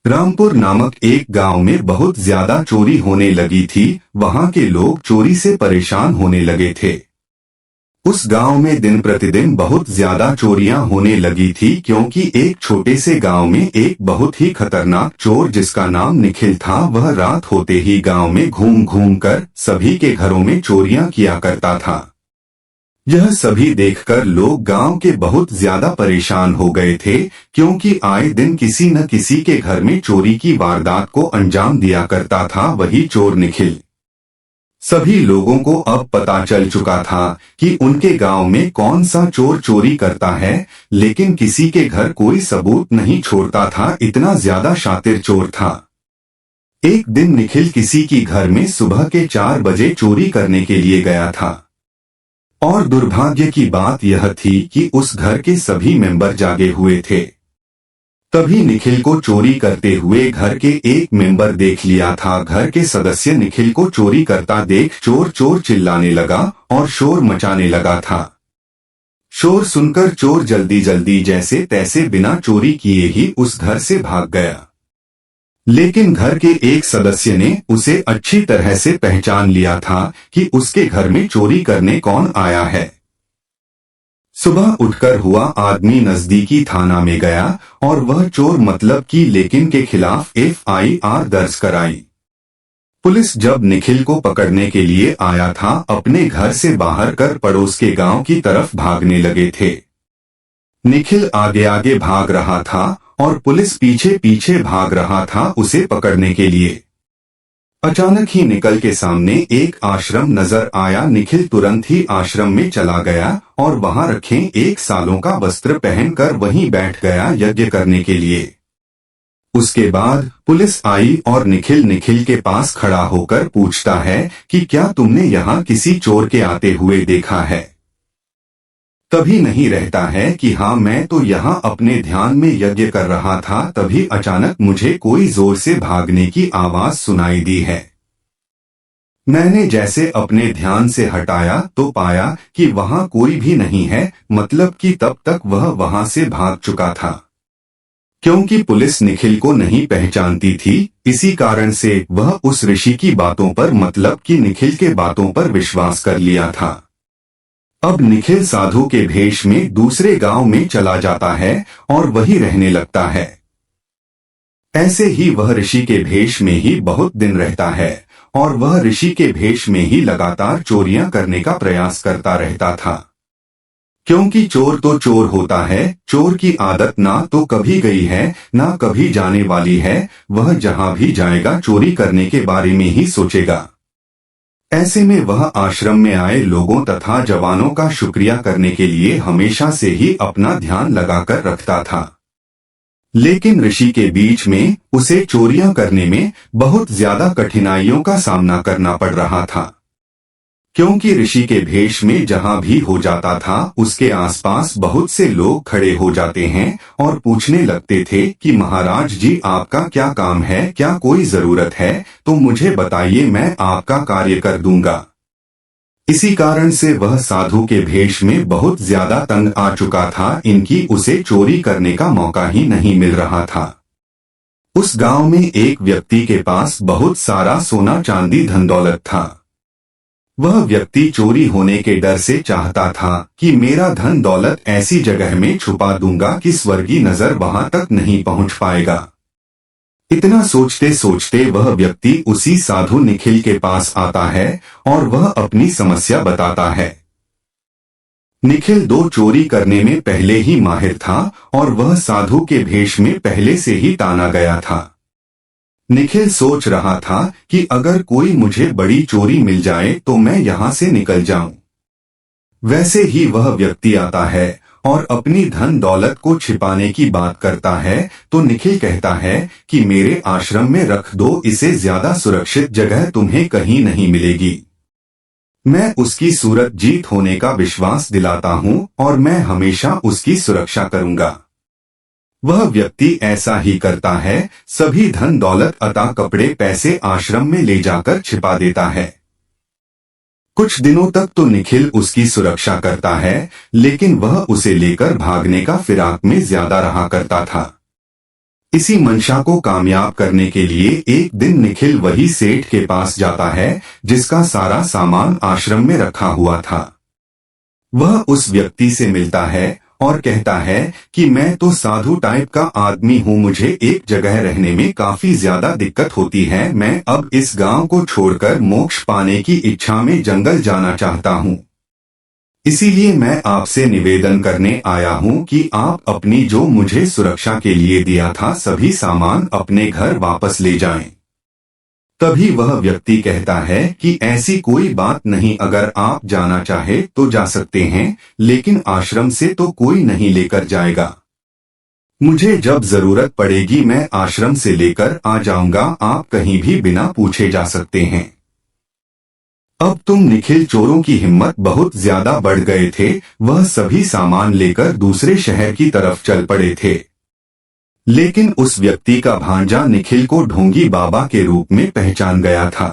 रामपुर नामक एक गांव में बहुत ज्यादा चोरी होने लगी थी। वहां के लोग चोरी से परेशान होने लगे थे। उस गांव में दिन प्रतिदिन बहुत ज्यादा चोरियां होने लगी थी, क्योंकि एक छोटे से गांव में एक बहुत ही खतरनाक चोर जिसका नाम निखिल था, वह रात होते ही गांव में घूम घूम कर सभी के घरों में चोरियां किया करता था। यह सभी देखकर लोग गांव के बहुत ज्यादा परेशान हो गए थे, क्योंकि आए दिन किसी न किसी के घर में चोरी की वारदात को अंजाम दिया करता था वही चोर निखिल। सभी लोगों को अब पता चल चुका था कि उनके गांव में कौन सा चोर चोरी करता है, लेकिन किसी के घर कोई सबूत नहीं छोड़ता था, इतना ज्यादा शातिर चोर था। एक दिन निखिल किसी की घर में सुबह के 4 बजे चोरी करने के लिए गया था, और दुर्भाग्य की बात यह थी कि उस घर के सभी मेंबर जागे हुए थे। तभी निखिल को चोरी करते हुए घर के एक मेंबर देख लिया था। घर के सदस्य निखिल को चोरी करता देख चोर चोर चिल्लाने लगा और शोर मचाने लगा था। शोर सुनकर चोर जल्दी जल्दी जैसे तैसे बिना चोरी किए ही उस घर से भाग गया, लेकिन घर के एक सदस्य ने उसे अच्छी तरह से पहचान लिया था कि उसके घर में चोरी करने कौन आया है। सुबह उठकर हुआ आदमी नजदीकी थाना में गया और वह चोर मतलब की लेकिन के खिलाफ FIR दर्ज कराई। पुलिस जब निखिल को पकड़ने के लिए आया था, अपने घर से बाहर कर पड़ोस के गांव की तरफ भागने लगे थे। निखिल आगे आगे भाग रहा था और पुलिस पीछे पीछे भाग रहा था उसे पकड़ने के लिए। अचानक ही निखिल के सामने एक आश्रम नजर आया। निखिल तुरंत ही आश्रम में चला गया और वहां रखे 1 सालों का वस्त्र पहनकर वहीं बैठ गया यज्ञ करने के लिए। उसके बाद पुलिस आई और निखिल के पास खड़ा होकर पूछता है कि क्या तुमने यहाँ किसी चोर के आते हुए देखा है? तभी नहीं रहता है कि हाँ, मैं तो यहाँ अपने ध्यान में यज्ञ कर रहा था, तभी अचानक मुझे कोई जोर से भागने की आवाज सुनाई दी है। मैंने जैसे अपने ध्यान से हटाया तो पाया कि वहाँ कोई भी नहीं है, मतलब कि तब तक वह वहाँ से भाग चुका था। क्योंकि पुलिस निखिल को नहीं पहचानती थी, इसी कारण से वह उस ऋषि की बातों पर, मतलब कि निखिल के बातों पर विश्वास कर लिया था। अब निखिल साधु के भेष में दूसरे गांव में चला जाता है और वहीं रहने लगता है। ऐसे ही वह ऋषि के भेष में ही बहुत दिन रहता है और वह ऋषि के भेष में ही लगातार चोरियां करने का प्रयास करता रहता था। क्योंकि चोर तो चोर होता है, चोर की आदत ना तो कभी गई है ना कभी जाने वाली है, वह जहां भी जाएगा चोरी करने के बारे में ही सोचेगा। ऐसे में वह आश्रम में आए लोगों तथा जवानों का शुक्रिया करने के लिए हमेशा से ही अपना ध्यान लगाकर रखता था। लेकिन ऋषि के बीच में उसे चोरियां करने में बहुत ज्यादा कठिनाइयों का सामना करना पड़ रहा था, क्योंकि ऋषि के भेष में जहां भी हो जाता था उसके आसपास बहुत से लोग खड़े हो जाते हैं और पूछने लगते थे कि महाराज जी, आपका क्या काम है, क्या कोई जरूरत है तो मुझे बताइए, मैं आपका कार्य कर दूंगा। इसी कारण से वह साधु के भेष में बहुत ज्यादा तंग आ चुका था। इनकी उसे चोरी करने का मौका ही नहीं मिल रहा था। उस गांव में एक व्यक्ति के पास बहुत सारा सोना चांदी धन दौलत था। वह व्यक्ति चोरी होने के डर से चाहता था कि मेरा धन दौलत ऐसी जगह में छुपा दूंगा कि स्वर्गीय नजर वहां तक नहीं पहुंच पाएगा। इतना सोचते सोचते वह व्यक्ति उसी साधु निखिल के पास आता है और वह अपनी समस्या बताता है। निखिल 2 चोरी करने में पहले ही माहिर था और वह साधु के भेष में पहले से ही ताना गया था। निखिल सोच रहा था कि अगर कोई मुझे बड़ी चोरी मिल जाए तो मैं यहाँ से निकल जाऊं। वैसे ही वह व्यक्ति आता है और अपनी धन दौलत को छिपाने की बात करता है, तो निखिल कहता है कि मेरे आश्रम में रख दो, इसे ज्यादा सुरक्षित जगह तुम्हें कहीं नहीं मिलेगी। मैं उसकी सूरत जीत होने का विश्वास दिलाता हूँ और मैं हमेशा उसकी सुरक्षा करूंगा। वह व्यक्ति ऐसा ही करता है, सभी धन दौलत अता कपड़े पैसे आश्रम में ले जाकर छिपा देता है। कुछ दिनों तक तो निखिल उसकी सुरक्षा करता है, लेकिन वह उसे लेकर भागने का फिराक में ज्यादा रहा करता था। इसी मंशा को कामयाब करने के लिए एक दिन निखिल वही सेठ के पास जाता है जिसका सारा सामान आश्रम में रखा हुआ था। वह उस व्यक्ति से मिलता है और कहता है कि मैं तो साधु टाइप का आदमी हूँ, मुझे एक जगह रहने में काफी ज्यादा दिक्कत होती है, मैं अब इस गांव को छोड़कर मोक्ष पाने की इच्छा में जंगल जाना चाहता हूँ। इसीलिए मैं आपसे निवेदन करने आया हूँ कि आप अपनी जो मुझे सुरक्षा के लिए दिया था सभी सामान अपने घर वापस ले जाएं। तभी वह व्यक्ति कहता है कि ऐसी कोई बात नहीं, अगर आप जाना चाहे तो जा सकते हैं, लेकिन आश्रम से तो कोई नहीं लेकर जाएगा। मुझे जब जरूरत पड़ेगी मैं आश्रम से लेकर आ जाऊंगा, आप कहीं भी बिना पूछे जा सकते हैं। अब तुम निखिल, चोरों की हिम्मत बहुत ज्यादा बढ़ गए थे, वह सभी सामान लेकर दूसरे शहर की तरफ चल पड़े थे। लेकिन उस व्यक्ति का भांजा निखिल को ढोंगी बाबा के रूप में पहचान गया था।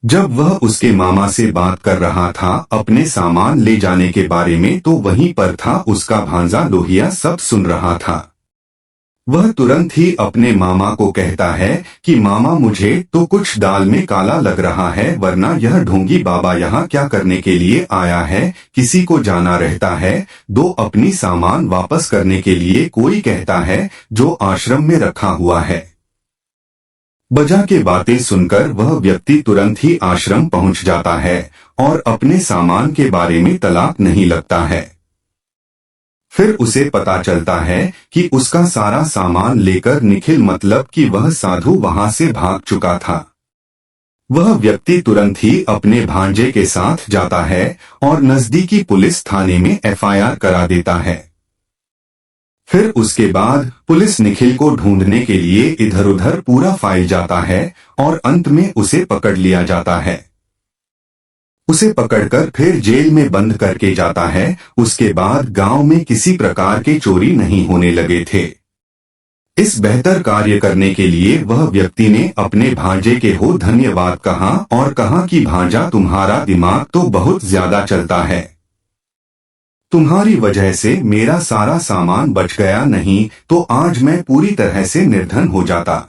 जब वह उसके मामा से बात कर रहा था अपने सामान ले जाने के बारे में, तो वहीं पर था उसका भांजा लोहिया सब सुन रहा था। वह तुरंत ही अपने मामा को कहता है कि मामा, मुझे तो कुछ दाल में काला लग रहा है, वरना यह ढोंगी बाबा यहाँ क्या करने के लिए आया है? किसी को जाना रहता है, दो अपनी सामान वापस करने के लिए, कोई कहता है जो आश्रम में रखा हुआ है। बजा के बातें सुनकर वह व्यक्ति तुरंत ही आश्रम पहुंच जाता है और अपने सामान के बारे में तलाक नहीं लगता है। फिर उसे पता चलता है कि उसका सारा सामान लेकर निखिल, मतलब कि वह साधु, वहां से भाग चुका था। वह व्यक्ति तुरंत ही अपने भांजे के साथ जाता है और नजदीकी पुलिस थाने में एफआईआर करा देता है। फिर उसके बाद पुलिस निखिल को ढूंढने के लिए इधर उधर पूरा फाइल जाता है और अंत में उसे पकड़ लिया जाता है। उसे पकड़कर फिर जेल में बंद करके जाता है। उसके बाद गांव में किसी प्रकार के चोरी नहीं होने लगे थे। इस बेहतर कार्य करने के लिए वह व्यक्ति ने अपने भांजे के हो धन्यवाद कहा और कहा कि भांजा, तुम्हारा दिमाग तो बहुत ज्यादा चलता है, तुम्हारी वजह से मेरा सारा सामान बच गया, नहीं तो आज मैं पूरी तरह से निर्धन हो जाता,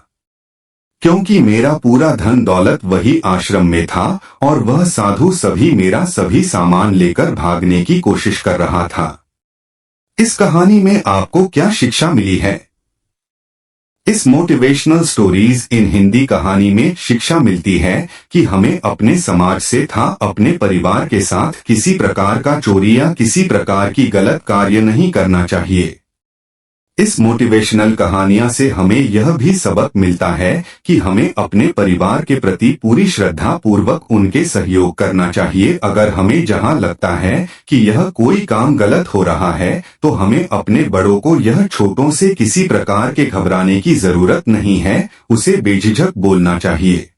क्योंकि मेरा पूरा धन दौलत वही आश्रम में था और वह साधु मेरा सभी सामान लेकर भागने की कोशिश कर रहा था। इस कहानी में आपको क्या शिक्षा मिली है? इस मोटिवेशनल स्टोरीज इन हिंदी कहानी में शिक्षा मिलती है कि हमें अपने समाज से अपने परिवार के साथ किसी प्रकार का चोरी या किसी प्रकार की गलत कार्य नहीं करना चाहिए। इस मोटिवेशनल कहानियां से हमें यह भी सबक मिलता है कि हमें अपने परिवार के प्रति पूरी श्रद्धा पूर्वक उनके सहयोग करना चाहिए। अगर हमें जहां लगता है कि यह कोई काम गलत हो रहा है, तो हमें अपने बड़ों को यह छोटों से किसी प्रकार के घबराने की जरूरत नहीं है, उसे बेझिझक बोलना चाहिए।